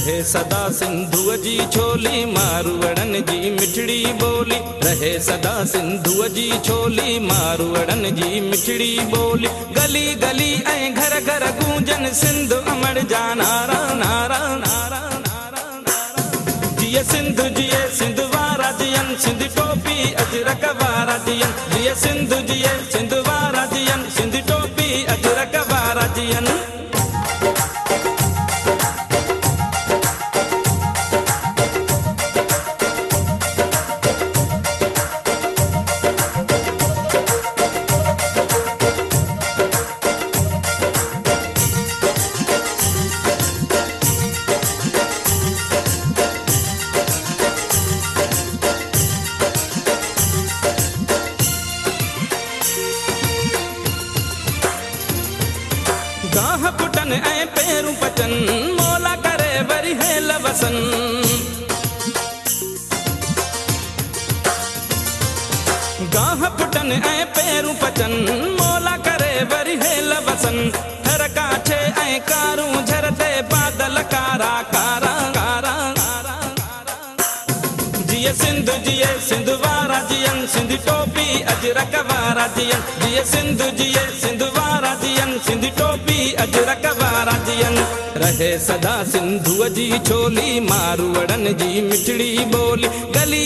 रहे सदा सिंधुअ जी छोली मारवड़न जी मिठड़ी बोली। रहे सदा सिंधुअ जी छोली मारवड़न जी मिठड़ी बोली। गली गली ऐं घर घर गूंजन सिंध अमर जा नारा नारा नारा नारा नारा। जिए सिंध जिए सिंध वारा जियन सिंध टोपी अजरक वारा जियन। जिए सिंध जिए सिंध वारा जियन सिंध टोपी अजरक वारा जियन। गाह पुटन ऐं पेरूं पचन मोला करे वरी हेल वसन। गाह पुटन ऐं पेरूं पचन मोला करे वरी हेल वसन। थर काछे ऐं कारूं झरते बादल कारा कारा कारा कारा कारा। जिए सिंध जिए सिंध वारा जियन सिंध टोपी अजरक वारा जियन। जिए सिंध जिए सिंध वारा जियन सिंध टोपी अजरक वारा जियन। रहे सदा सिंधुअ जी छोली मारवड़न जी मिठड़ी बोली। गली